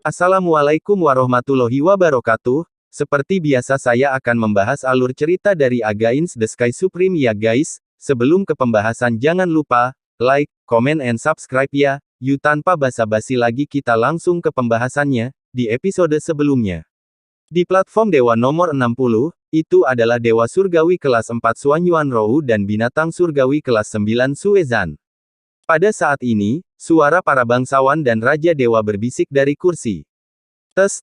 Assalamualaikum warahmatullahi wabarakatuh. Seperti biasa saya akan membahas alur cerita dari Against the Sky Supreme ya guys. Sebelum ke pembahasan jangan lupa, like, comment and subscribe ya. Yuk tanpa basa-basi lagi kita langsung ke pembahasannya, di episode sebelumnya. Di platform Dewa nomor 60, itu adalah Dewa Surgawi kelas 4 Suanyuan Rou dan Binatang Surgawi kelas 9 Suezan. Pada saat ini, suara para bangsawan dan Raja Dewa berbisik dari kursi. Tes,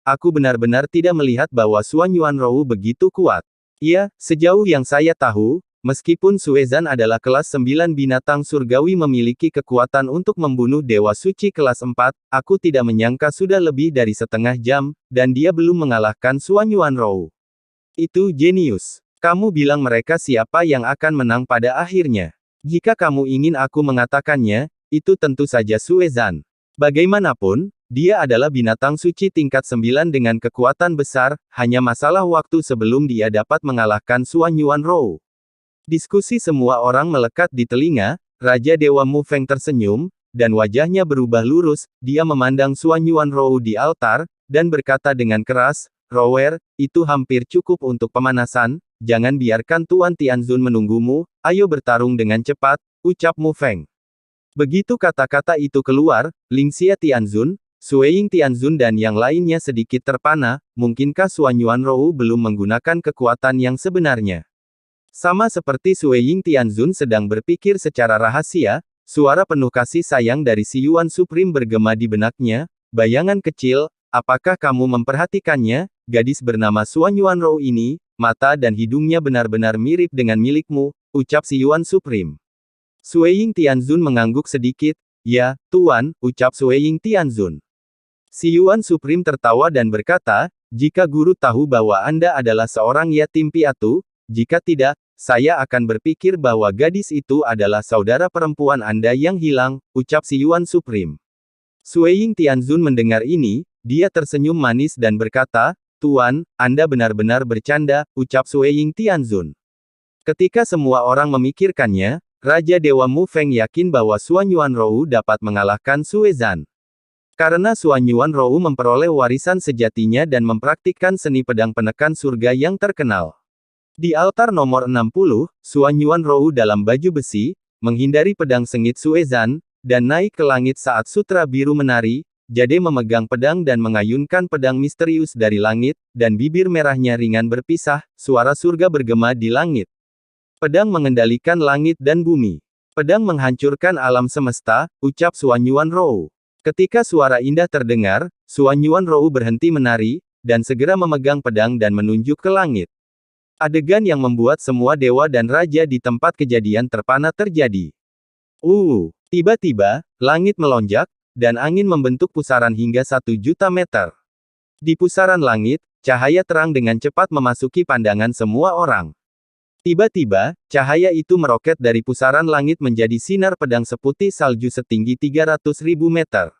aku benar-benar tidak melihat bahwa Suanyuan Rou begitu kuat. Iya, sejauh yang saya tahu, meskipun Suezan adalah kelas 9 binatang surgawi memiliki kekuatan untuk membunuh Dewa Suci kelas 4, aku tidak menyangka sudah lebih dari setengah jam, dan dia belum mengalahkan Suanyuan Rou. Itu jenius. Kamu bilang mereka siapa yang akan menang pada akhirnya? Jika kamu ingin aku mengatakannya, itu tentu saja Suezan. Bagaimanapun, dia adalah binatang suci tingkat 9 dengan kekuatan besar, hanya masalah waktu sebelum dia dapat mengalahkan Suanyuan Rou. Diskusi semua orang melekat di telinga, Raja Dewa Mu Feng tersenyum, dan wajahnya berubah lurus, dia memandang Suanyuan Rou di altar, dan berkata dengan keras, "Rower, itu hampir cukup untuk pemanasan, jangan biarkan Tuan Tianzun menunggumu, ayo bertarung dengan cepat," ucap Mu Feng. Begitu kata-kata itu keluar, Lingxia Tianzun, Sueying Tianzun dan yang lainnya sedikit terpana, mungkinkah Suanyuan Rou belum menggunakan kekuatan yang sebenarnya? Sama seperti Sueying Tianzun sedang berpikir secara rahasia, suara penuh kasih sayang dari Si Yuan Supreme bergema di benaknya, "Bayangan kecil, apakah kamu memperhatikannya? Gadis bernama Suanyuan Rou ini, mata dan hidungnya benar-benar mirip dengan milikmu," ucap Si Yuan Supreme. Sueying Tianzun mengangguk sedikit. "Ya, Tuan," ucap Sueying Tianzun. Si Yuan Supreme tertawa dan berkata, "Jika guru tahu bahwa Anda adalah seorang yatim piatu, jika tidak, saya akan berpikir bahwa gadis itu adalah saudara perempuan Anda yang hilang," ucap Si Yuan Supreme. Sueying Tianzun mendengar ini, dia tersenyum manis dan berkata, "Tuan, Anda benar-benar bercanda," ucap Sueying Tianzun. Ketika semua orang memikirkannya, Raja Dewa Mu Feng yakin bahwa Suanyuan Rou dapat mengalahkan Suezan. Karena Suanyuan Rou memperoleh warisan sejatinya dan mempraktikkan seni pedang penekan surga yang terkenal. Di altar nomor 60, Suanyuan Rou dalam baju besi, menghindari pedang sengit Suezan, dan naik ke langit saat sutra biru menari. Jade memegang pedang dan mengayunkan pedang misterius dari langit, dan bibir merahnya ringan berpisah, suara surga bergema di langit. Pedang mengendalikan langit dan bumi. Pedang menghancurkan alam semesta, ucap Suanyuan Rou. Ketika suara indah terdengar, Suanyuan Rou berhenti menari, dan segera memegang pedang dan menunjuk ke langit. Adegan yang membuat semua dewa dan raja di tempat kejadian terpana terjadi. Tiba-tiba, langit melonjak, dan angin membentuk pusaran hingga 1.000.000 meter. Di pusaran langit, cahaya terang dengan cepat memasuki pandangan semua orang. Tiba-tiba, cahaya itu meroket dari pusaran langit menjadi sinar pedang seputih salju setinggi 300.000 meter.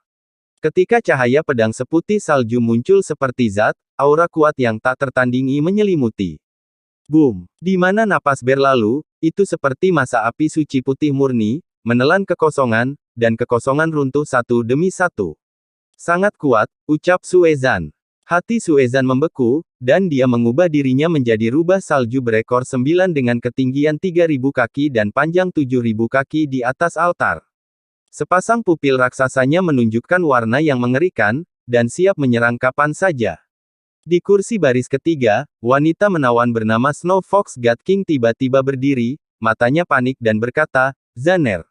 Ketika cahaya pedang seputih salju muncul seperti zat, aura kuat yang tak tertandingi menyelimuti. Boom! Di mana napas berlalu, itu seperti masa api suci putih murni, menelan kekosongan, dan kekosongan runtuh satu demi satu. "Sangat kuat," ucap Suezan. Hati Suezan membeku, dan dia mengubah dirinya menjadi rubah salju berekor 9 dengan ketinggian 3.000 kaki dan panjang 7.000 kaki di atas altar. Sepasang pupil raksasanya menunjukkan warna yang mengerikan, dan siap menyerang kapan saja. Di kursi baris ketiga, wanita menawan bernama Snow Fox God King tiba-tiba berdiri, matanya panik dan berkata, "Zaner.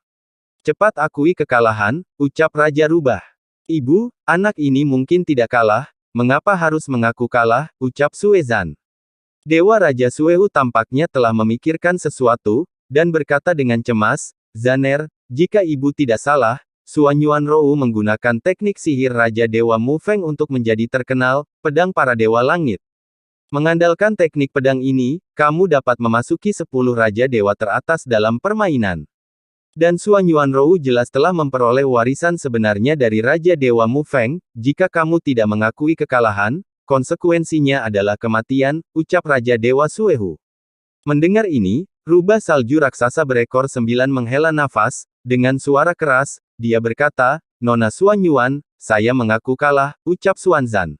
Cepat akui kekalahan," ucap Raja Rubah. "Ibu, anak ini mungkin tidak kalah. Mengapa harus mengaku kalah?" ucap Suezan. Dewa Raja Suehu tampaknya telah memikirkan sesuatu, dan berkata dengan cemas, "Zaner, jika ibu tidak salah, Suanyuan Rou menggunakan teknik sihir Raja Dewa Mu Feng untuk menjadi terkenal, pedang para dewa langit. Mengandalkan teknik pedang ini, kamu dapat memasuki 10 Raja Dewa teratas dalam permainan. Dan Suanyuan Rou jelas telah memperoleh warisan sebenarnya dari Raja Dewa Mu Feng, jika kamu tidak mengakui kekalahan, konsekuensinya adalah kematian," ucap Raja Dewa Suehu. Mendengar ini, rubah salju raksasa berekor 9 menghela nafas, dengan suara keras, dia berkata, "Nona Suanyuan, saya mengaku kalah, ucap Xuanzan.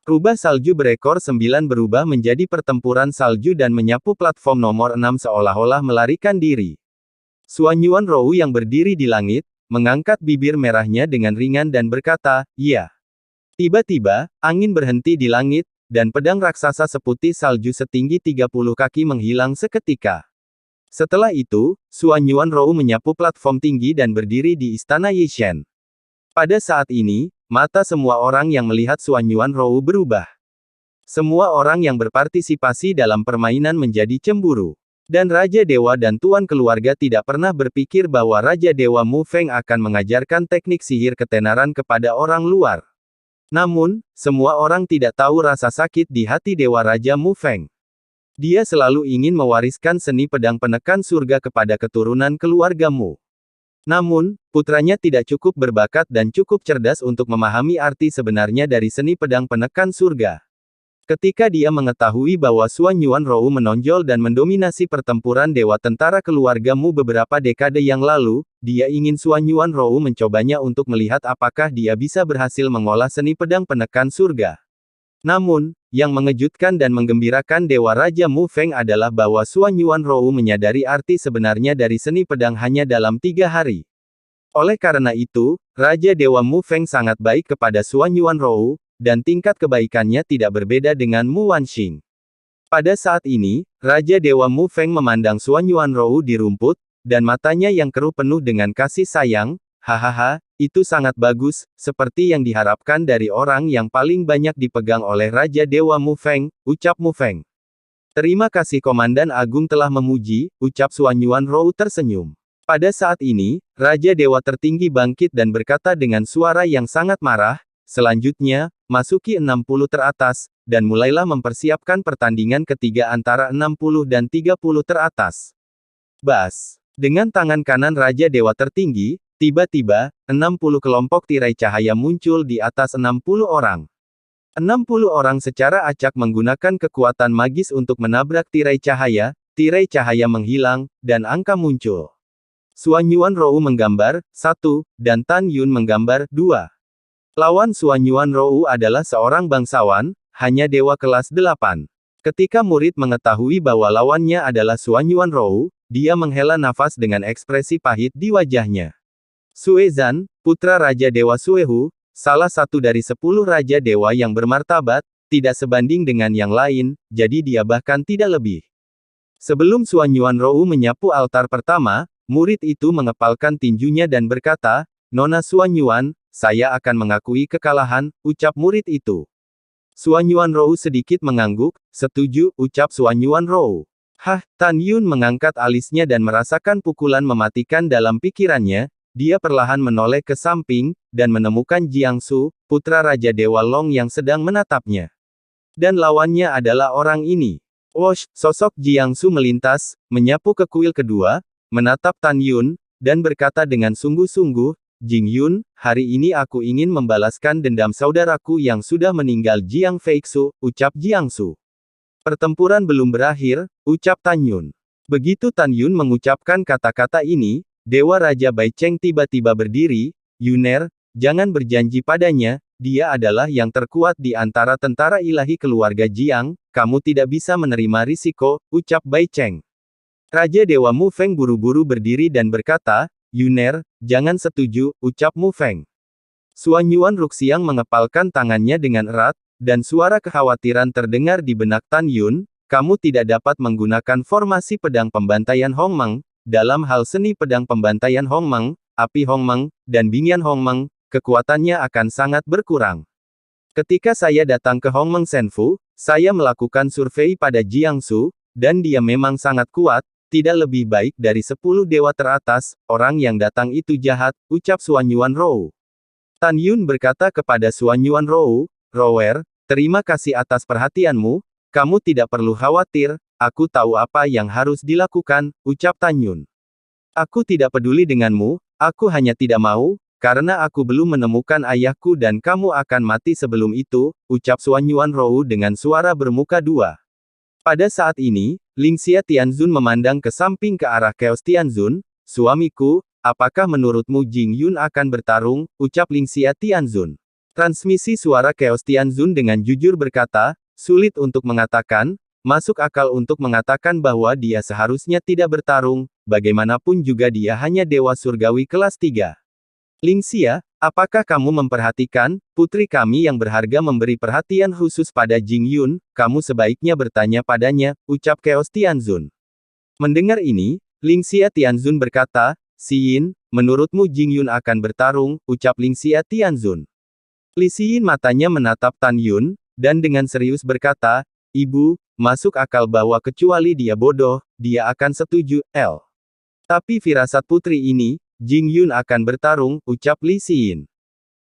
Rubah salju berekor 9 berubah menjadi pertempuran salju dan menyapu platform nomor 6 seolah-olah melarikan diri. Xuan Yuanrou yang berdiri di langit, mengangkat bibir merahnya dengan ringan dan berkata, "Iya." Tiba-tiba, angin berhenti di langit, dan pedang raksasa seputih salju setinggi 30 kaki menghilang seketika. Setelah itu, Xuan Yuanrou menyapu platform tinggi dan berdiri di istana Yishen. Pada saat ini, mata semua orang yang melihat Xuan Yuanrou berubah. Semua orang yang berpartisipasi dalam permainan menjadi cemburu. Dan Raja Dewa dan Tuan Keluarga tidak pernah berpikir bahwa Raja Dewa Mu Feng akan mengajarkan teknik sihir ketenaran kepada orang luar. Namun, semua orang tidak tahu rasa sakit di hati Dewa Raja Mu Feng. Dia selalu ingin mewariskan seni pedang penekan surga kepada keturunan keluarga Mu. Namun, putranya tidak cukup berbakat dan cukup cerdas untuk memahami arti sebenarnya dari seni pedang penekan surga. Ketika dia mengetahui bahwa Xuan Yuanrou menonjol dan mendominasi pertempuran dewa tentara keluarga Mu beberapa dekade yang lalu, dia ingin Xuan Yuanrou mencobanya untuk melihat apakah dia bisa berhasil mengolah seni pedang penekan surga. Namun, yang mengejutkan dan menggembirakan Dewa Raja Mu Feng adalah bahwa Xuan Yuanrou menyadari arti sebenarnya dari seni pedang hanya dalam 3 hari. Oleh karena itu, Raja Dewa Mu Feng sangat baik kepada Xuan Yuanrou, dan tingkat kebaikannya tidak berbeda dengan Mu Wanxing. Pada saat ini, Raja Dewa Mu Feng memandang Xuan Yuanrou di rumput, dan matanya yang keruh penuh dengan kasih sayang. Hahaha, itu sangat bagus, seperti yang diharapkan dari orang yang paling banyak dipegang oleh Raja Dewa Mu Feng, ucap Mu Feng. Terima kasih Komandan Agung telah memuji, ucap Xuan Yuanrou tersenyum. Pada saat ini, Raja Dewa tertinggi bangkit dan berkata dengan suara yang sangat marah, selanjutnya, masuki 60 teratas, dan mulailah mempersiapkan pertandingan ketiga antara 60 dan 30 teratas. Bas. Dengan tangan kanan Raja Dewa tertinggi, tiba-tiba, 60 kelompok tirai cahaya muncul di atas 60 orang. 60 orang secara acak menggunakan kekuatan magis untuk menabrak tirai cahaya menghilang, dan angka muncul. Xuan Yuanrou menggambar 1, dan Tan Yun menggambar 2. Lawan Xuan Yuanrou adalah seorang bangsawan, hanya dewa kelas 8. Ketika murid mengetahui bahwa lawannya adalah Xuan Yuanrou, dia menghela nafas dengan ekspresi pahit di wajahnya. Suezan, putra Raja Dewa Suehu, salah satu dari 10 Raja Dewa yang bermartabat, tidak sebanding dengan yang lain, jadi dia bahkan tidak lebih. Sebelum Xuan Yuanrou menyapu altar pertama, murid itu mengepalkan tinjunya dan berkata, "Nona Xuan Yuan, saya akan mengakui kekalahan," ucap murid itu. Xuan Yuanrou sedikit mengangguk, "Setuju," ucap Xuan Yuanrou. Tan Yun mengangkat alisnya dan merasakan pukulan mematikan dalam pikirannya. Dia perlahan menoleh ke samping, dan menemukan Jiangsu, putra Raja Dewa Long yang sedang menatapnya. Dan lawannya adalah orang ini. Wosh, sosok Jiangsu melintas, menyapu ke kuil kedua, menatap Tan Yun, dan berkata dengan sungguh-sungguh, "Jing Yun, hari ini aku ingin membalaskan dendam saudaraku yang sudah meninggal Jiang Feixu," ucap Jiangsu. "Pertempuran belum berakhir," ucap Tan Yun. Begitu Tan Yun mengucapkan kata-kata ini, Dewa Raja Bai Cheng tiba-tiba berdiri, "Yuner, jangan berjanji padanya, dia adalah yang terkuat di antara tentara ilahi keluarga Jiang, kamu tidak bisa menerima risiko," ucap Bai Cheng. Raja Dewa Mu Feng buru-buru berdiri dan berkata, "Yuner, jangan setuju," ucap Mu Feng. Xuan Yuan Ruxiang mengepalkan tangannya dengan erat, dan suara kekhawatiran terdengar di benak Tan Yun, "Kamu tidak dapat menggunakan formasi pedang pembantaian Hongmeng. Dalam hal seni pedang pembantaian Hongmeng, api Hongmeng, dan Bingyan Hongmeng, kekuatannya akan sangat berkurang. Ketika saya datang ke Hongmeng Senfu, saya melakukan survei pada Jiangsu, dan dia memang sangat kuat, tidak lebih baik dari 10 dewa teratas, orang yang datang itu jahat," ucap Xuan Yuanrou. Tan Yun berkata kepada Xuan Yuanrou, "Rower, terima kasih atas perhatianmu, kamu tidak perlu khawatir, aku tahu apa yang harus dilakukan," ucap Tan Yun. "Aku tidak peduli denganmu, aku hanya tidak mau, karena aku belum menemukan ayahku dan kamu akan mati sebelum itu," ucap Xuan Yuanrou dengan suara bermuka dua. Pada saat ini, Lingxia Tianzun memandang ke samping ke arah Chaos Tianzun, "Suamiku, apakah menurutmu Jing Yun akan bertarung, ucap Lingxia Tianzun. Transmisi suara Chaos Tianzun dengan jujur berkata, sulit untuk mengatakan, masuk akal untuk mengatakan bahwa dia seharusnya tidak bertarung, bagaimanapun juga dia hanya Dewa Surgawi kelas 3. Lingxia, apakah kamu memperhatikan, putri kami yang berharga memberi perhatian khusus pada Jing Yun, kamu sebaiknya bertanya padanya, ucap Chaos Tianzun. Mendengar ini, Lingxia Tianzun berkata, Si Yin, menurutmu Jing Yun akan bertarung, ucap Lingxia Tianzun. Li Yin matanya menatap Tan Yun, dan dengan serius berkata, Ibu, masuk akal bahwa kecuali dia bodoh, dia akan setuju, Tapi firasat putri ini, Jing Yun akan bertarung, ucap Li Yin.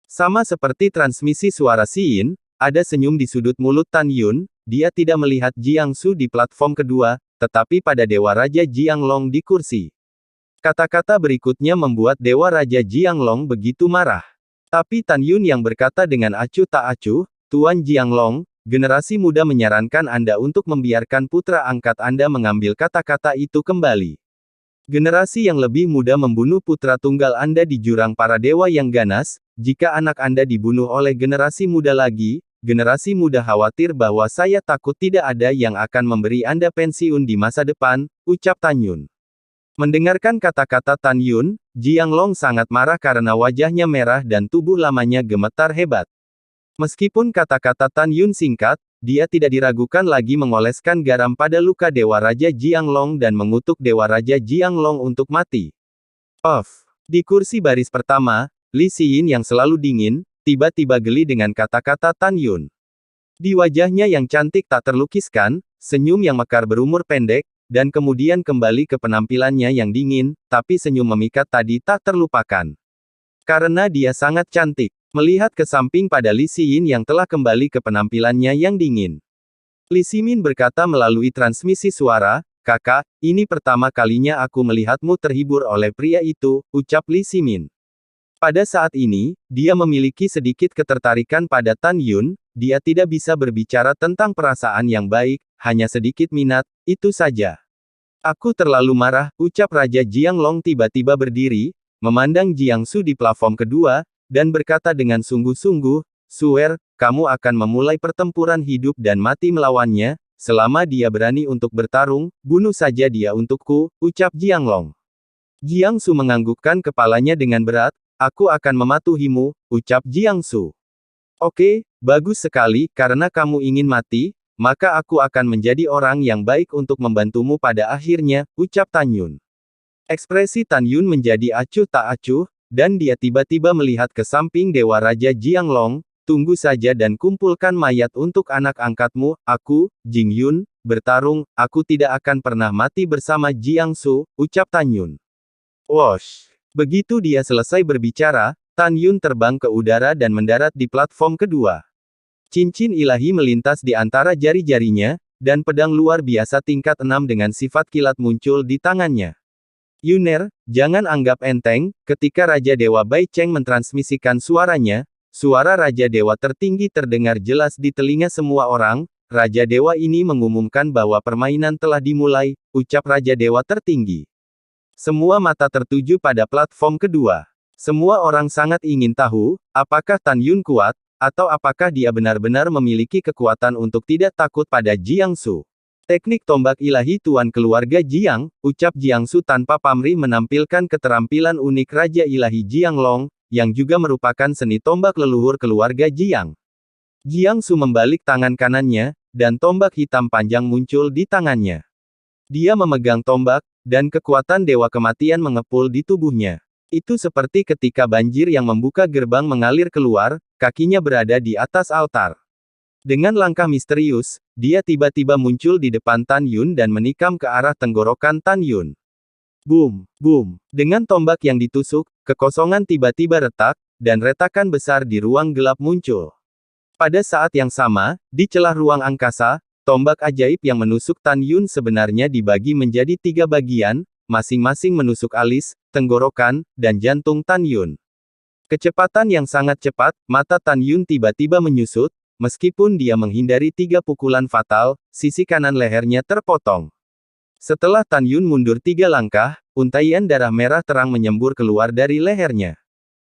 Sama seperti transmisi suara Si Yin, ada senyum di sudut mulut Tan Yun, dia tidak melihat Jiangsu di platform kedua, tetapi pada Dewa Raja Jianglong di kursi. Kata-kata berikutnya membuat Dewa Raja Jianglong begitu marah. Tapi Tan Yun yang berkata dengan acuh tak acuh, Tuan Jianglong, generasi muda menyarankan Anda untuk membiarkan putra angkat Anda mengambil kata-kata itu kembali. Generasi yang lebih muda membunuh putra tunggal Anda di jurang para dewa yang ganas, jika anak Anda dibunuh oleh generasi muda lagi, generasi muda khawatir bahwa saya takut tidak ada yang akan memberi Anda pensiun di masa depan, ucap Tan Yun. Mendengarkan kata-kata Tan Yun, Jianglong sangat marah karena wajahnya merah dan tubuh lamanya gemetar hebat. Meskipun kata-kata Tan Yun singkat, dia tidak diragukan lagi mengoleskan garam pada luka Dewa Raja Jianglong dan mengutuk Dewa Raja Jianglong untuk mati. Di kursi baris pertama, Li Yin yang selalu dingin, tiba-tiba geli dengan kata-kata Tan Yun. Di wajahnya yang cantik tak terlukiskan, senyum yang mekar berumur pendek, dan kemudian kembali ke penampilannya yang dingin, tapi senyum memikat tadi tak terlupakan. Karena dia sangat cantik. Melihat ke samping pada Li Yin yang telah kembali ke penampilannya yang dingin. Li Ximin berkata melalui transmisi suara, Kakak, ini pertama kalinya aku melihatmu terhibur oleh pria itu, ucap Li Ximin. Pada saat ini, dia memiliki sedikit ketertarikan pada Tan Yun, dia tidak bisa berbicara tentang perasaan yang baik, hanya sedikit minat, itu saja. Aku terlalu marah, ucap Raja Jianglong tiba-tiba berdiri, memandang Jiangsu di platform kedua, dan berkata dengan sungguh-sungguh, Suer, kamu akan memulai pertempuran hidup dan mati melawannya, selama dia berani untuk bertarung, bunuh saja dia untukku, ucap Jianglong. Jiangsu menganggukkan kepalanya dengan berat, aku akan mematuhimu, ucap Jiangsu. Oke, bagus sekali, karena kamu ingin mati, maka aku akan menjadi orang yang baik untuk membantumu pada akhirnya, ucap Tan Yun. Ekspresi Tan Yun menjadi acuh tak acuh, dan dia tiba-tiba melihat ke samping Dewa Raja Jianglong, tunggu saja dan kumpulkan mayat untuk anak angkatmu, aku, Jing Yun, bertarung, aku tidak akan pernah mati bersama Jiangsu, ucap Tan Yun. Wosh! Begitu dia selesai berbicara, Tan Yun terbang ke udara dan mendarat di platform kedua. Cincin ilahi melintas di antara jari-jarinya, dan pedang luar biasa tingkat 6 dengan sifat kilat muncul di tangannya. Yuner, jangan anggap enteng, ketika Raja Dewa Bai Cheng mentransmisikan suaranya, suara Raja Dewa tertinggi terdengar jelas di telinga semua orang, Raja Dewa ini mengumumkan bahwa permainan telah dimulai, ucap Raja Dewa tertinggi. Semua mata tertuju pada platform kedua. Semua orang sangat ingin tahu, apakah Tan Yun kuat, atau apakah dia benar-benar memiliki kekuatan untuk tidak takut pada Jiangsu. Teknik tombak ilahi Tuan Keluarga Jiang, ucap Jiangsu tanpa pamrih menampilkan keterampilan unik Raja Ilahi Jianglong, yang juga merupakan seni tombak leluhur keluarga Jiang. Jiangsu membalik tangan kanannya, dan tombak hitam panjang muncul di tangannya. Dia memegang tombak, dan kekuatan Dewa Kematian mengepul di tubuhnya. Itu seperti ketika banjir yang membuka gerbang mengalir keluar, kakinya berada di atas altar. Dengan langkah misterius, dia tiba-tiba muncul di depan Tan Yun dan menikam ke arah tenggorokan Tan Yun. Boom, boom. Dengan tombak yang ditusuk, kekosongan tiba-tiba retak, dan retakan besar di ruang gelap muncul. Pada saat yang sama, di celah ruang angkasa, tombak ajaib yang menusuk Tan Yun sebenarnya dibagi menjadi 3 bagian, masing-masing menusuk alis, tenggorokan, dan jantung Tan Yun. Kecepatan yang sangat cepat, mata Tan Yun tiba-tiba menyusut. Meskipun dia menghindari 3 pukulan fatal, sisi kanan lehernya terpotong. Setelah Tan Yun mundur 3 langkah, untaian darah merah terang menyembur keluar dari lehernya.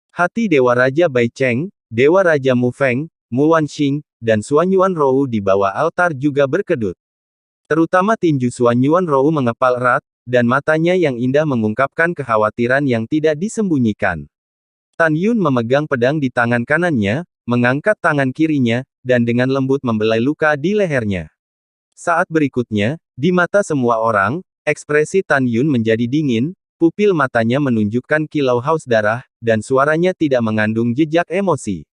Hati Dewa Raja Bai Cheng, Dewa Raja Mu Feng, Mu Wanxing, dan Xuan Yuan Rou di bawah altar juga berkedut. Terutama tinju Xuan Yuan Rou mengepal erat, dan matanya yang indah mengungkapkan kekhawatiran yang tidak disembunyikan. Tan Yun memegang pedang di tangan kanannya, mengangkat tangan kirinya, dan dengan lembut membelai luka di lehernya. Saat berikutnya, di mata semua orang, ekspresi Tan Yun menjadi dingin, pupil matanya menunjukkan kilau haus darah, dan suaranya tidak mengandung jejak emosi.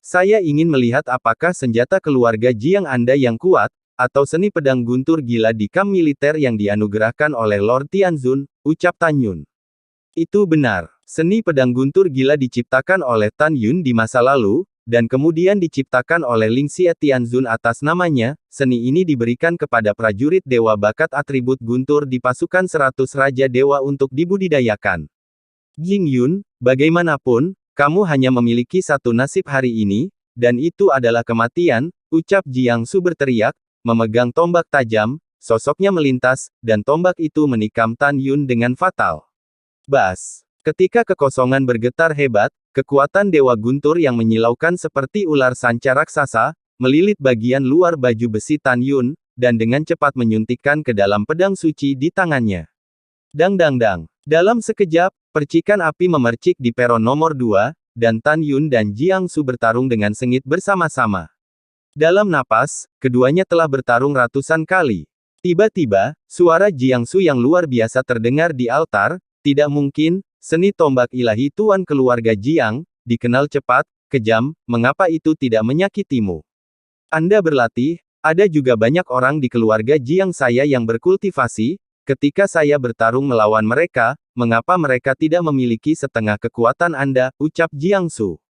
Saya ingin melihat apakah senjata keluarga Jiang Anda yang kuat, atau seni pedang guntur gila di kamp militer yang dianugerahkan oleh Lord Tianzun, ucap Tan Yun. Itu benar, seni pedang guntur gila diciptakan oleh Tan Yun di masa lalu, dan kemudian diciptakan oleh Lingxia Tianzun atas namanya. Seni ini diberikan kepada prajurit dewa bakat atribut guntur di pasukan 100 Raja Dewa untuk dibudidayakan. Jing Yun, bagaimanapun, kamu hanya memiliki satu nasib hari ini, dan itu adalah kematian, ucap Jiang Su berteriak, memegang tombak tajam, sosoknya melintas, dan tombak itu menikam Tan Yun dengan fatal. Bas! Ketika kekosongan bergetar hebat, kekuatan Dewa Guntur yang menyilaukan seperti ular sanca raksasa, melilit bagian luar baju besi Tan Yun, dan dengan cepat menyuntikkan ke dalam pedang suci di tangannya. Dang dang dang. Dalam sekejap, percikan api memercik di peron nomor 2, dan Tan Yun dan Jiang Su bertarung dengan sengit bersama-sama. Dalam napas, keduanya telah bertarung ratusan kali. Tiba-tiba, suara Jiang Su yang luar biasa terdengar di altar. Tidak mungkin, seni tombak ilahi Tuan keluarga Jiang, dikenal cepat, kejam, mengapa itu tidak menyakitimu? Anda berlatih, ada juga banyak orang di keluarga Jiang saya yang berkultivasi, ketika saya bertarung melawan mereka, mengapa mereka tidak memiliki setengah kekuatan Anda, ucap Jiang Su.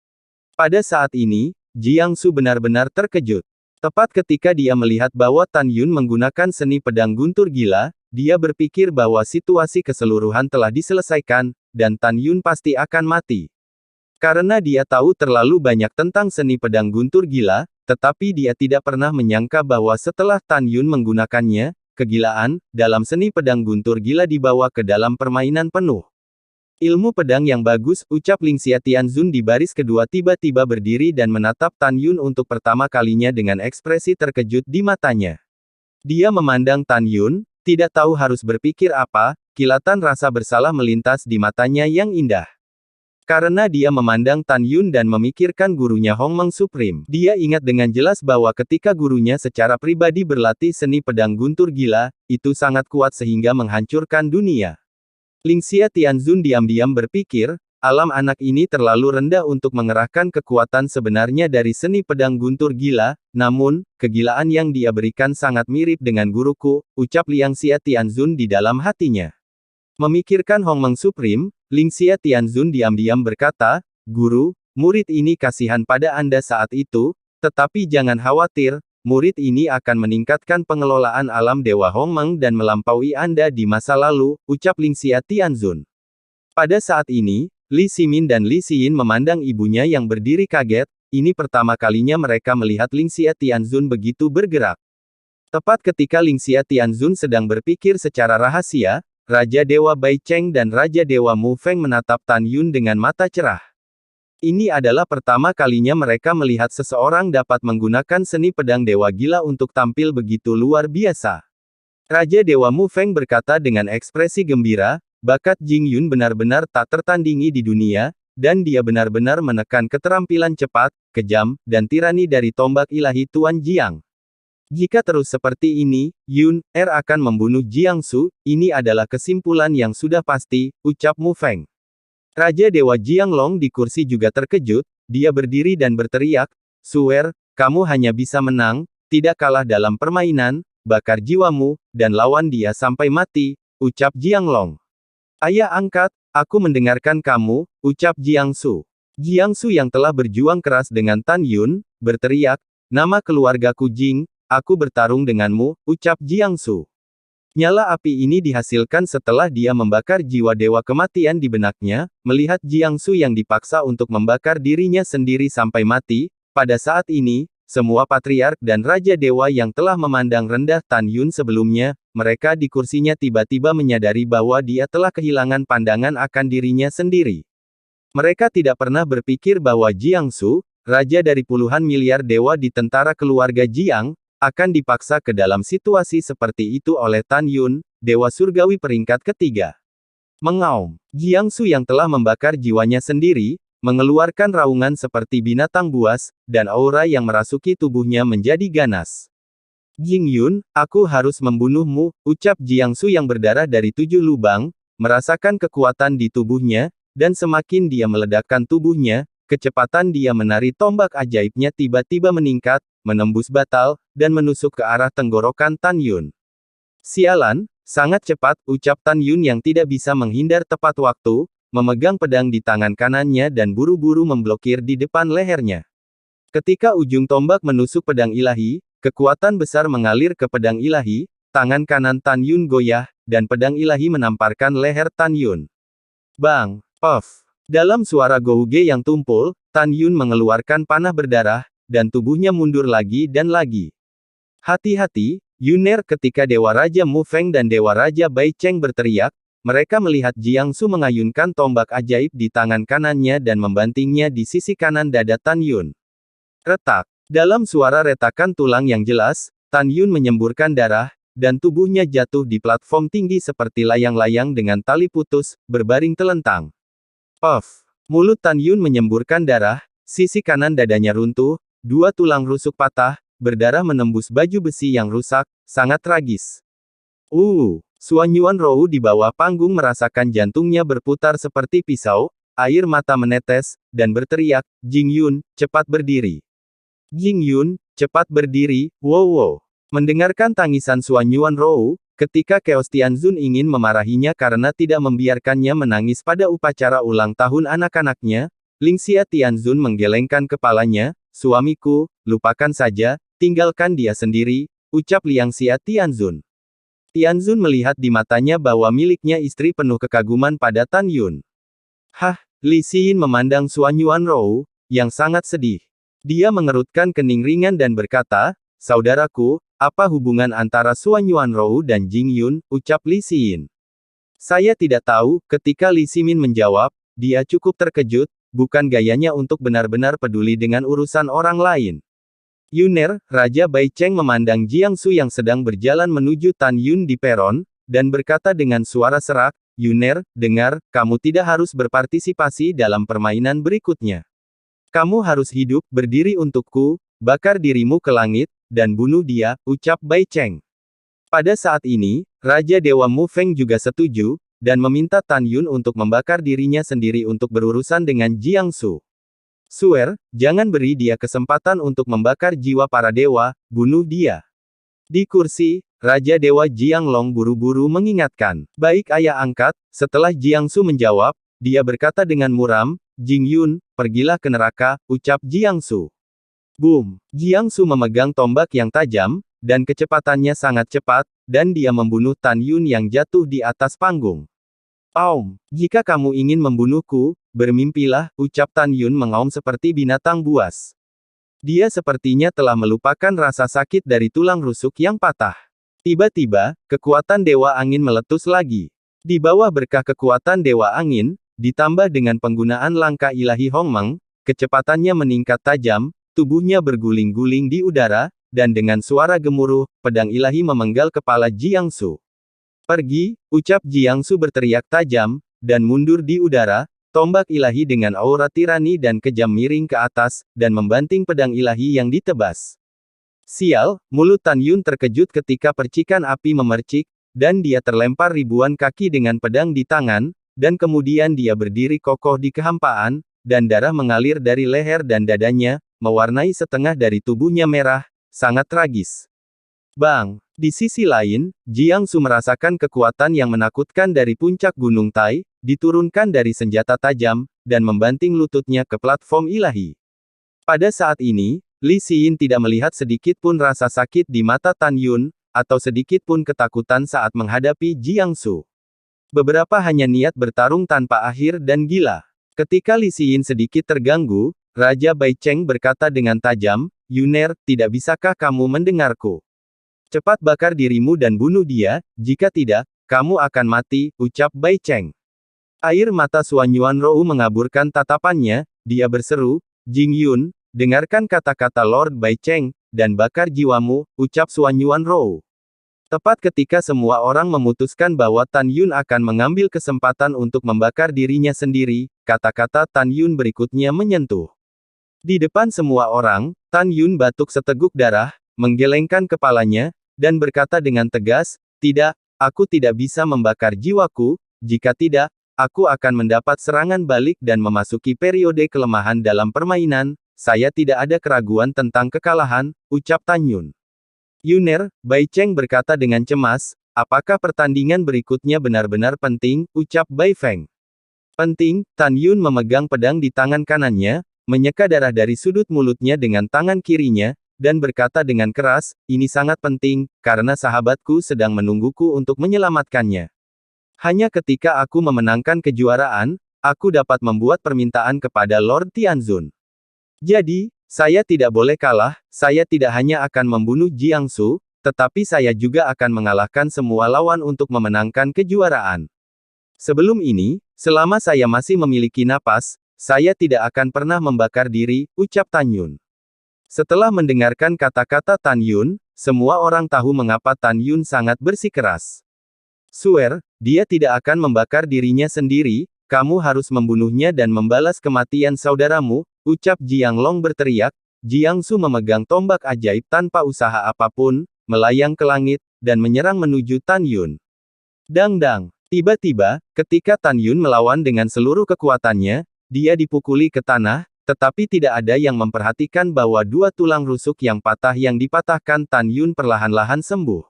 Pada saat ini, Jiang Su benar-benar terkejut. Tepat ketika dia melihat bahwa Tan Yun menggunakan seni pedang guntur gila, dia berpikir bahwa situasi keseluruhan telah diselesaikan, dan Tan Yun pasti akan mati. Karena dia tahu terlalu banyak tentang seni pedang guntur gila, tetapi dia tidak pernah menyangka bahwa setelah Tan Yun menggunakannya, kegilaan dalam seni pedang guntur gila dibawa ke dalam permainan penuh. Ilmu pedang yang bagus, ucap Lingxia Tianzun di baris kedua tiba-tiba berdiri dan menatap Tan Yun untuk pertama kalinya dengan ekspresi terkejut di matanya. Dia memandang Tan Yun, tidak tahu harus berpikir apa, kilatan rasa bersalah melintas di matanya yang indah. Karena dia memandang Tan Yun dan memikirkan gurunya Hongmeng Supreme, dia ingat dengan jelas bahwa ketika gurunya secara pribadi berlatih seni pedang guntur gila, itu sangat kuat sehingga menghancurkan dunia. Lingxia Tianzun diam-diam berpikir, alam anak ini terlalu rendah untuk mengerahkan kekuatan sebenarnya dari seni pedang guntur gila, namun, kegilaan yang dia berikan sangat mirip dengan guruku, ucap Lingxia Tianzun di dalam hatinya. Memikirkan Hongmeng Supreme, Lingxia Tianzun diam-diam berkata, Guru, murid ini kasihan pada Anda saat itu, tetapi jangan khawatir, murid ini akan meningkatkan pengelolaan alam Dewa Hongmeng dan melampaui Anda di masa lalu, ucap Lingxia Tianzun. Pada saat ini, Li Ximin dan Li Xiyin memandang ibunya yang berdiri kaget, ini pertama kalinya mereka melihat Lingxia Tianzun begitu bergerak. Tepat ketika Lingxia Tianzun sedang berpikir secara rahasia, Raja Dewa Bai Cheng dan Raja Dewa Mu Feng menatap Tan Yun dengan mata cerah. Ini adalah pertama kalinya mereka melihat seseorang dapat menggunakan seni pedang dewa gila untuk tampil begitu luar biasa. Raja Dewa Mu Feng berkata dengan ekspresi gembira, bakat Jing Yun benar-benar tak tertandingi di dunia, dan dia benar-benar menekan keterampilan cepat, kejam, dan tirani dari tombak ilahi Tuan Jiang. Jika terus seperti ini, Yun akan membunuh Jiang Su, ini adalah kesimpulan yang sudah pasti, ucap Mu Feng. Raja Dewa Jianglong di kursi juga terkejut, dia berdiri dan berteriak, Suwer, kamu hanya bisa menang, tidak kalah dalam permainan, bakar jiwamu, dan lawan dia sampai mati, ucap Jianglong. Ayah angkat, aku mendengarkan kamu, ucap Jiang Su. Jiang Su yang telah berjuang keras dengan Tan Yun, berteriak, nama keluargaku Jing, aku bertarung denganmu, ucap Jiang Su. Nyala api ini dihasilkan setelah dia membakar jiwa dewa kematian di benaknya, melihat Jiang Su yang dipaksa untuk membakar dirinya sendiri sampai mati, pada saat ini, semua patriark dan raja dewa yang telah memandang rendah Tan Yun sebelumnya, mereka di kursinya tiba-tiba menyadari bahwa dia telah kehilangan pandangan akan dirinya sendiri. Mereka tidak pernah berpikir bahwa Jiangsu, raja dari puluhan miliar dewa di tentara keluarga Jiang, akan dipaksa ke dalam situasi seperti itu oleh Tan Yun, dewa surgawi peringkat ketiga. Mengaum, Jiangsu yang telah membakar jiwanya sendiri, mengeluarkan raungan seperti binatang buas, dan aura yang merasuki tubuhnya menjadi ganas. Jing Yun, aku harus membunuhmu, ucap Jiangsu yang berdarah dari 7 lubang, merasakan kekuatan di tubuhnya, dan semakin dia meledakkan tubuhnya, kecepatan dia menari tombak ajaibnya tiba-tiba meningkat, menembus batal, dan menusuk ke arah tenggorokan Tan Yun. Sialan, sangat cepat, ucap Tan Yun yang tidak bisa menghindar tepat waktu, memegang pedang di tangan kanannya dan buru-buru memblokir di depan lehernya. Ketika ujung tombak menusuk pedang ilahi, kekuatan besar mengalir ke pedang ilahi, tangan kanan Tan Yun goyah, dan pedang ilahi menamparkan leher Tan Yun. Bang! Off! Dalam suara gouge yang tumpul, Tan Yun mengeluarkan panah berdarah, dan tubuhnya mundur lagi dan lagi. Hati-hati, Yuner, ketika Dewa Raja Mu Feng dan Dewa Raja Bai Cheng berteriak, mereka melihat Jiangsu mengayunkan tombak ajaib di tangan kanannya dan membantingnya di sisi kanan dada Tan Yun. Retak. Dalam suara retakan tulang yang jelas, Tan Yun menyemburkan darah, dan tubuhnya jatuh di platform tinggi seperti layang-layang dengan tali putus, berbaring telentang. Off. Mulut Tan Yun menyemburkan darah, sisi kanan dadanya runtuh, 2 tulang rusuk patah, berdarah menembus baju besi yang rusak, sangat tragis. Suan Yuan Rou di bawah panggung merasakan jantungnya berputar seperti pisau, air mata menetes, dan berteriak, Jing Yun, cepat berdiri. Jing Yun, cepat berdiri, wow. Mendengarkan tangisan Suan Yuan Rou, ketika Chaos Tianzun ingin memarahinya karena tidak membiarkannya menangis pada upacara ulang tahun anak-anaknya, Lingxia Tianzun menggelengkan kepalanya, suamiku, lupakan saja, tinggalkan dia sendiri, ucap Lingxia Tianzun. Tianzun melihat di matanya bahwa miliknya istri penuh kekaguman pada Tan Yun. Li Xin memandang Suan Yuan Rou, yang sangat sedih. Dia mengerutkan kening ringan dan berkata, saudaraku, apa hubungan antara Suan Yuan Rou dan Jing Yun, ucap Li Xin. Saya tidak tahu, ketika Li Ximin menjawab, dia cukup terkejut, bukan gayanya untuk benar-benar peduli dengan urusan orang lain. Yuner, Raja Bai Cheng memandang Jiangsu yang sedang berjalan menuju Tan Yun di peron, dan berkata dengan suara serak, Yuner, dengar, kamu tidak harus berpartisipasi dalam permainan berikutnya. Kamu harus hidup, berdiri untukku, bakar dirimu ke langit, dan bunuh dia, ucap Bai Cheng. Pada saat ini, Raja Dewa Mu Feng juga setuju, dan meminta Tan Yun untuk membakar dirinya sendiri untuk berurusan dengan Jiangsu. Suer, jangan beri dia kesempatan untuk membakar jiwa para dewa, bunuh dia. Di kursi, Raja Dewa Jianglong buru-buru mengingatkan. Baik ayah angkat, setelah Jiangsu menjawab, dia berkata dengan muram, Jing Yun, pergilah ke neraka, ucap Jiangsu. Boom! Jiangsu memegang tombak yang tajam, dan kecepatannya sangat cepat, dan dia membunuh Tan Yun yang jatuh di atas panggung. Jika kamu ingin membunuhku, bermimpilah, ucap Tan Yun mengaum seperti binatang buas. Dia sepertinya telah melupakan rasa sakit dari tulang rusuk yang patah. Tiba-tiba, kekuatan Dewa Angin meletus lagi. Di bawah berkah kekuatan Dewa Angin, ditambah dengan penggunaan langkah ilahi Hongmeng, kecepatannya meningkat tajam, tubuhnya berguling-guling di udara, dan dengan suara gemuruh, pedang ilahi memenggal kepala Jiangsu. Pergi, ucap Jiangsu berteriak tajam, dan mundur di udara, tombak ilahi dengan aura tirani dan kejam miring ke atas, dan membanting pedang ilahi yang ditebas. Sial, mulut Tan Yun terkejut ketika percikan api memercik, dan dia terlempar ribuan kaki dengan pedang di tangan, dan kemudian dia berdiri kokoh di kehampaan, dan darah mengalir dari leher dan dadanya, mewarnai setengah dari tubuhnya merah, sangat tragis. Bang! Di sisi lain, Jiangsu merasakan kekuatan yang menakutkan dari puncak Gunung Tai, diturunkan dari senjata tajam, dan membanting lututnya ke platform ilahi. Pada saat ini, Li Xin tidak melihat sedikit pun rasa sakit di mata Tan Yun, atau sedikit pun ketakutan saat menghadapi Jiangsu. Beberapa hanya niat bertarung tanpa akhir dan gila. Ketika Li Xin sedikit terganggu, Raja Bai Cheng berkata dengan tajam, Yuner, tidak bisakah kamu mendengarku? Cepat bakar dirimu dan bunuh dia, jika tidak, kamu akan mati, ucap Bai Cheng. Air mata Suan Yuanrou mengaburkan tatapannya, dia berseru, Jing Yun, dengarkan kata-kata Lord Bai Cheng, dan bakar jiwamu, ucap Suan Yuanrou. Tepat ketika semua orang memutuskan bahwa Tan Yun akan mengambil kesempatan untuk membakar dirinya sendiri, kata-kata Tan Yun berikutnya menyentuh. Di depan semua orang, Tan Yun batuk seteguk darah, menggelengkan kepalanya, dan berkata dengan tegas, tidak, aku tidak bisa membakar jiwaku, jika tidak, aku akan mendapat serangan balik dan memasuki periode kelemahan dalam permainan, saya tidak ada keraguan tentang kekalahan, ucap Tan Yun. Yuner, Bai Cheng berkata dengan cemas, apakah pertandingan berikutnya benar-benar penting, ucap Bai Feng. Penting, Tan Yun memegang pedang di tangan kanannya, menyeka darah dari sudut mulutnya dengan tangan kirinya, dan berkata dengan keras, ini sangat penting, karena sahabatku sedang menungguku untuk menyelamatkannya. Hanya ketika aku memenangkan kejuaraan, aku dapat membuat permintaan kepada Lord Tianzun. Jadi, saya tidak boleh kalah, saya tidak hanya akan membunuh Jiangsu, tetapi saya juga akan mengalahkan semua lawan untuk memenangkan kejuaraan. Sebelum ini, selama saya masih memiliki napas, saya tidak akan pernah membakar diri, ucap Tan Yun. Setelah mendengarkan kata-kata Tan Yun, semua orang tahu mengapa Tan Yun sangat bersikeras. Swear, dia tidak akan membakar dirinya sendiri, kamu harus membunuhnya dan membalas kematian saudaramu, ucap Jiang Long berteriak. Jiangsu memegang tombak ajaib tanpa usaha apapun, melayang ke langit, dan menyerang menuju Tan Yun. Dang-dang. Tiba-tiba, ketika Tan Yun melawan dengan seluruh kekuatannya, dia dipukuli ke tanah, tetapi tidak ada yang memperhatikan bahwa dua tulang rusuk yang patah yang dipatahkan Tan Yun perlahan-lahan sembuh.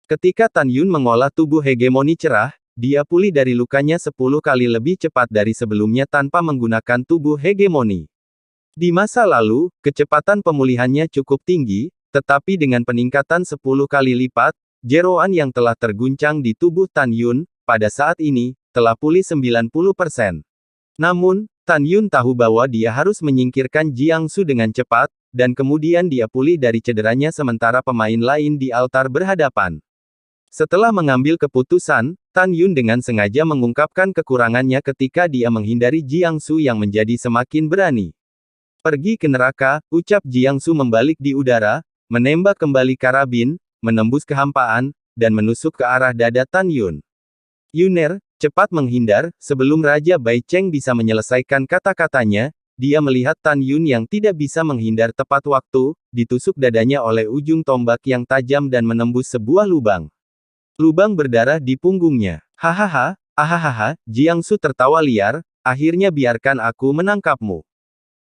Ketika Tan Yun mengolah tubuh hegemoni cerah, dia pulih dari lukanya 10 kali lebih cepat dari sebelumnya tanpa menggunakan tubuh hegemoni. Di masa lalu, kecepatan pemulihannya cukup tinggi, tetapi dengan peningkatan 10 kali lipat, jeroan yang telah terguncang di tubuh Tan Yun, pada saat ini, telah pulih 90%. Namun, Tan Yun tahu bahwa dia harus menyingkirkan Jiangsu dengan cepat, dan kemudian dia pulih dari cederanya sementara pemain lain di altar berhadapan. Setelah mengambil keputusan, Tan Yun dengan sengaja mengungkapkan kekurangannya ketika dia menghindari Jiangsu yang menjadi semakin berani. Pergi ke neraka, ucap Jiangsu membalik di udara, menembak kembali karabin, menembus kehampaan, dan menusuk ke arah dada Tan Yun. Yuner, cepat menghindar, sebelum Raja Bai Cheng bisa menyelesaikan kata-katanya, dia melihat Tan Yun yang tidak bisa menghindar tepat waktu, ditusuk dadanya oleh ujung tombak yang tajam dan menembus sebuah lubang. Lubang berdarah di punggungnya. Hahaha, ahahaha, Jiangsu tertawa liar, akhirnya biarkan aku menangkapmu.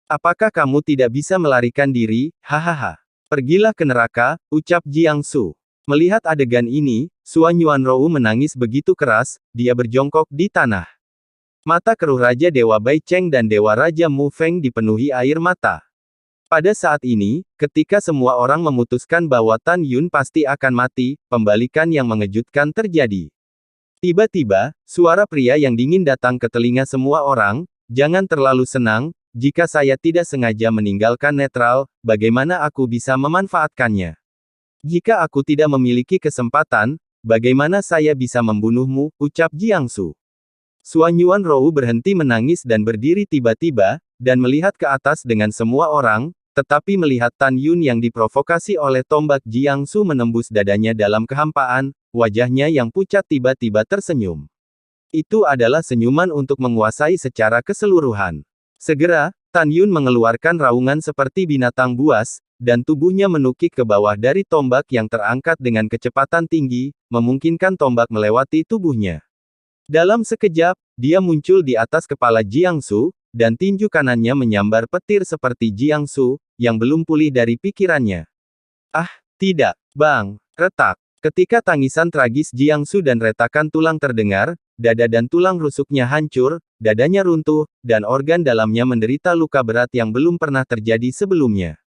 Apakah kamu tidak bisa melarikan diri, hahaha. Pergilah ke neraka, ucap Jiangsu. Melihat adegan ini, Suan Yuanrou menangis begitu keras, dia berjongkok di tanah. Mata keruh Raja Dewa Bai Cheng dan Dewa Raja Mu Feng dipenuhi air mata. Pada saat ini, ketika semua orang memutuskan bahwa Tan Yun pasti akan mati, pembalikan yang mengejutkan terjadi. Tiba-tiba, suara pria yang dingin datang ke telinga semua orang, jangan terlalu senang, jika saya tidak sengaja meninggalkan netral, bagaimana aku bisa memanfaatkannya? Jika aku tidak memiliki kesempatan, bagaimana saya bisa membunuhmu, ucap Jiangsu. Suan Yuanrou berhenti menangis dan berdiri tiba-tiba, dan melihat ke atas dengan semua orang, tetapi melihat Tan Yun yang diprovokasi oleh tombak Jiangsu menembus dadanya dalam kehampaan, wajahnya yang pucat tiba-tiba tersenyum. Itu adalah senyuman untuk menguasai secara keseluruhan. Segera, Tan Yun mengeluarkan raungan seperti binatang buas, dan tubuhnya menukik ke bawah dari tombak yang terangkat dengan kecepatan tinggi, memungkinkan tombak melewati tubuhnya. Dalam sekejap, dia muncul di atas kepala Jiangsu, dan tinju kanannya menyambar petir seperti Jiangsu, yang belum pulih dari pikirannya. Ah, tidak, bang, retak. Ketika tangisan tragis Jiangsu dan retakan tulang terdengar, dada dan tulang rusuknya hancur, dadanya runtuh, dan organ dalamnya menderita luka berat yang belum pernah terjadi sebelumnya.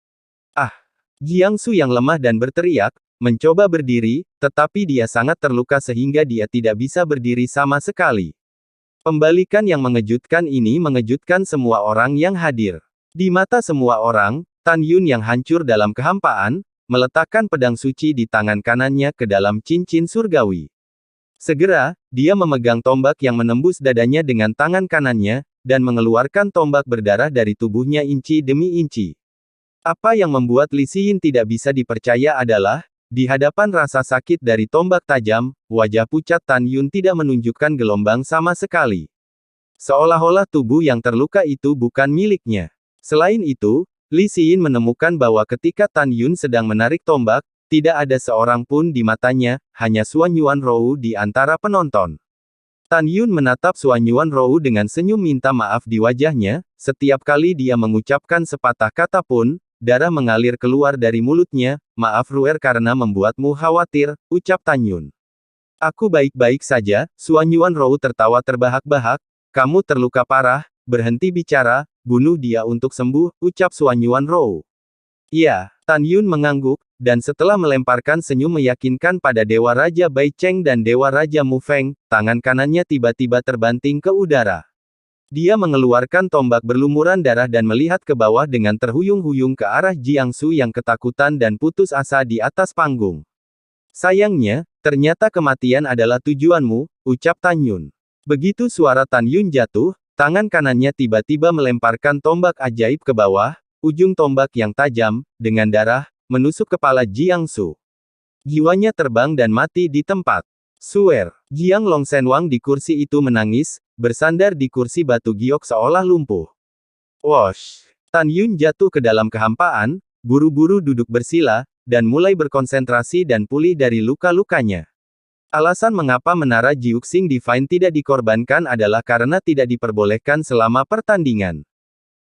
Ah! Jiangsu yang lemah dan berteriak, mencoba berdiri, tetapi dia sangat terluka sehingga dia tidak bisa berdiri sama sekali. Pembalikan yang mengejutkan ini mengejutkan semua orang yang hadir. Di mata semua orang, Tan Yun yang hancur dalam kehampaan, meletakkan pedang suci di tangan kanannya ke dalam cincin surgawi. Segera, dia memegang tombak yang menembus dadanya dengan tangan kanannya, dan mengeluarkan tombak berdarah dari tubuhnya inci demi inci. Apa yang membuat Li Xin tidak bisa dipercaya adalah, di hadapan rasa sakit dari tombak tajam, wajah pucat Tan Yun tidak menunjukkan gelombang sama sekali. Seolah-olah tubuh yang terluka itu bukan miliknya. Selain itu, Li Xin menemukan bahwa ketika Tan Yun sedang menarik tombak, tidak ada seorang pun di matanya, hanya Xuan Yuanrou di antara penonton. Tan Yun menatap Xuan Yuanrou dengan senyum minta maaf di wajahnya, setiap kali dia mengucapkan sepatah kata pun, darah mengalir keluar dari mulutnya. Maaf Ruer karena membuatmu khawatir, ucap Tan Yun. Aku baik-baik saja, Xuan Yuanrou tertawa terbahak-bahak, kamu terluka parah, berhenti bicara, bunuh dia untuk sembuh, ucap Xuan Yuanrou. Iya, Tan Yun mengangguk, dan setelah melemparkan senyum meyakinkan pada Dewa Raja Bai Cheng dan Dewa Raja Mu Feng, tangan kanannya tiba-tiba terbanting ke udara. Dia mengeluarkan tombak berlumuran darah dan melihat ke bawah dengan terhuyung-huyung ke arah Jiangsu yang ketakutan dan putus asa di atas panggung. Sayangnya, ternyata kematian adalah tujuanmu, ucap Tan Yun. Begitu suara Tan Yun jatuh, tangan kanannya tiba-tiba melemparkan tombak ajaib ke bawah, ujung tombak yang tajam, dengan darah, menusuk kepala Jiangsu. Jiwanya terbang dan mati di tempat. Suer, Jiang Longshenwang di kursi itu menangis, bersandar di kursi batu giok seolah lumpuh. Wosh! Tan Yun jatuh ke dalam kehampaan, buru-buru duduk bersila, dan mulai berkonsentrasi dan pulih dari luka-lukanya. Alasan mengapa menara Jiuxing Divine tidak dikorbankan adalah karena tidak diperbolehkan selama pertandingan.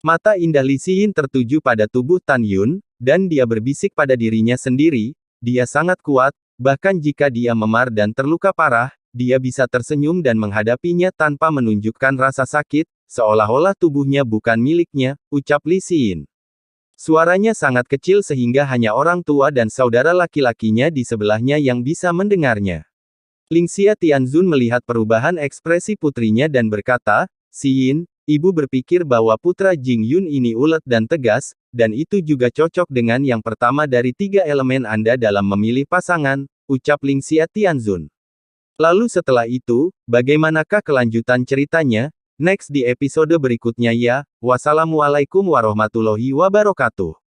Mata indah Li Xin tertuju pada tubuh Tan Yun, dan dia berbisik pada dirinya sendiri, dia sangat kuat, bahkan jika dia memar dan terluka parah, dia bisa tersenyum dan menghadapinya tanpa menunjukkan rasa sakit, seolah-olah tubuhnya bukan miliknya, ucap Li Xin. Suaranya sangat kecil sehingga hanya orang tua dan saudara laki-lakinya di sebelahnya yang bisa mendengarnya. Lingxia Tianzun melihat perubahan ekspresi putrinya dan berkata, Xin, ibu berpikir bahwa putra Jing Yun ini ulet dan tegas, dan itu juga cocok dengan yang pertama dari 3 elemen Anda dalam memilih pasangan, ucap Lingxia Tianzun. Lalu setelah itu, bagaimanakah kelanjutan ceritanya? Next di episode berikutnya ya. Wassalamualaikum warahmatullahi wabarakatuh.